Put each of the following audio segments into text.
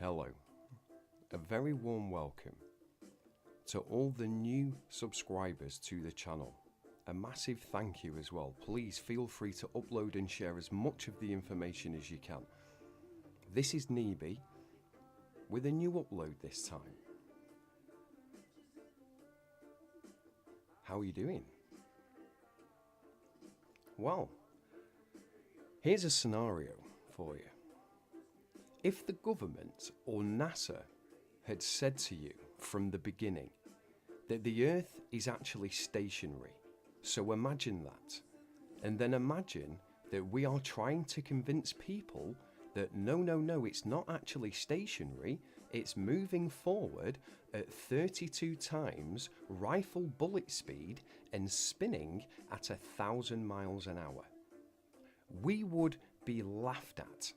Hello, a very warm welcome to all the new subscribers to the channel. A massive thank you as well. Please feel free to upload and share as much of the information as you can. This is Nee B with a new upload this time. How are you doing? Well, here's a scenario for you. If the government or NASA had said to you from the beginning that the Earth is actually stationary, so imagine that, and then imagine that we are trying to convince people that no, it's not actually stationary, it's moving forward at 32 times rifle bullet speed and spinning at 1,000 miles an hour. We would be laughed at.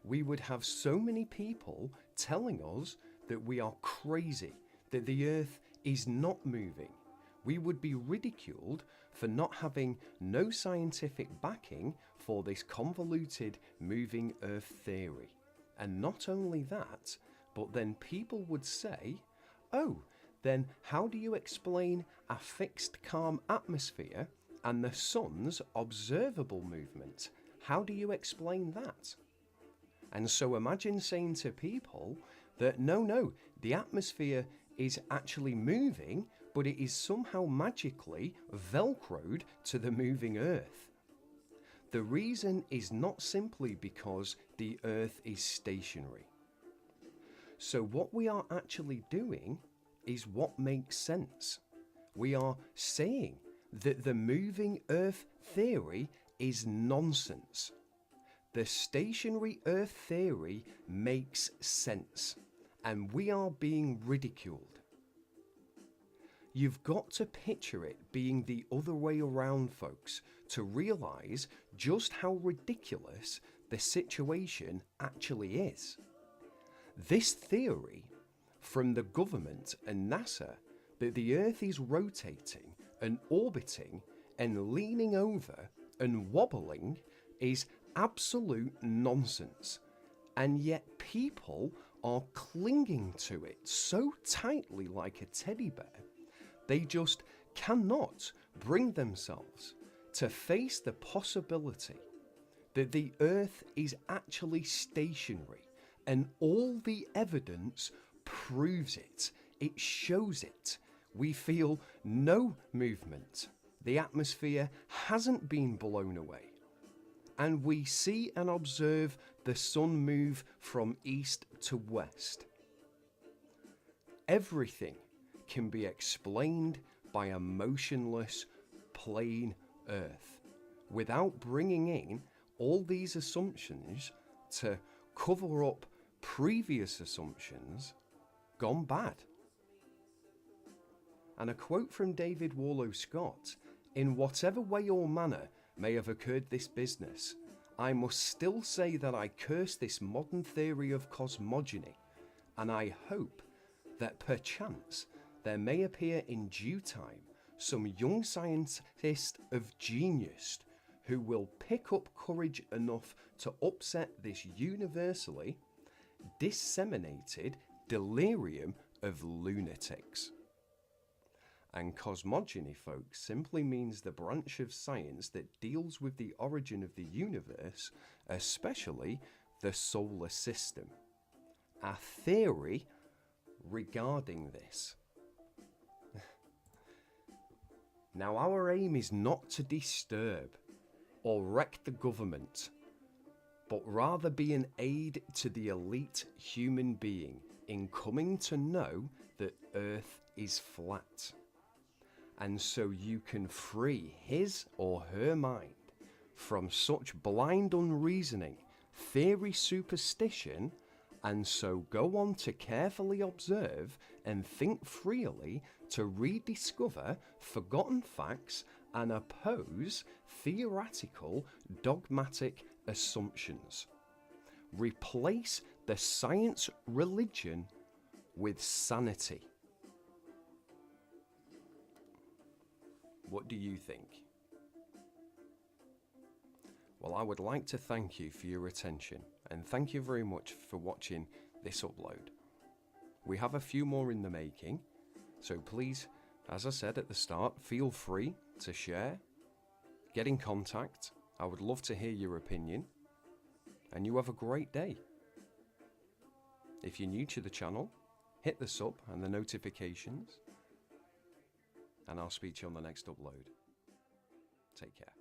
We would have so many people telling us that we are crazy, that the Earth is not moving. We would be ridiculed for not having no scientific backing for this convoluted moving Earth theory. And not only that, but then people would say, oh, then how do you explain a fixed calm atmosphere and the sun's observable movement? How do you explain that? And so imagine saying to people that no, the atmosphere is actually moving, but it is somehow magically velcroed to the moving Earth. The reason is not simply because the Earth is stationary. So what we are actually doing is what makes sense. We are saying that the moving Earth theory is nonsense. The stationary Earth theory makes sense, and we are being ridiculed. You've got to picture it being the other way around, folks, to realise just how ridiculous the situation actually is. This theory from the government and NASA that the Earth is rotating and orbiting and leaning over and wobbling is absolute nonsense, and yet people are clinging to it so tightly like a teddy bear. They just cannot bring themselves to face the possibility that the Earth is actually stationary, and all the evidence proves it. It shows it. We feel no movement. The atmosphere hasn't been blown away. And we see and observe the sun move from east to west. Everything can be explained by a motionless, plain Earth without bringing in all these assumptions to cover up previous assumptions gone bad. And a quote from David Warlow Scott: "In whatever way or manner may have occurred this business, I must still say that I curse this modern theory of cosmogony, and I hope that perchance there may appear in due time some young scientist of genius who will pick up courage enough to upset this universally disseminated delirium of lunatics." And cosmogony, folks, simply means the branch of science that deals with the origin of the universe, especially the solar system. A theory regarding this. Now, our aim is not to disturb or wreck the government, but rather be an aid to the elite human being in coming to know that Earth is flat. And so you can free his or her mind from such blind unreasoning, theory superstition, and so go on to carefully observe and think freely to rediscover forgotten facts and oppose theoretical dogmatic assumptions. Replace the science religion with sanity. What do you think? Well, I would like to thank you for your attention, and thank you very much for watching this upload. We have a few more in the making, so please, as I said at the start, feel free to share, get in contact. I would love to hear your opinion, and you have a great day. If you're new to the channel, hit the sub and the notifications, and I'll speak to you on the next upload. Take care.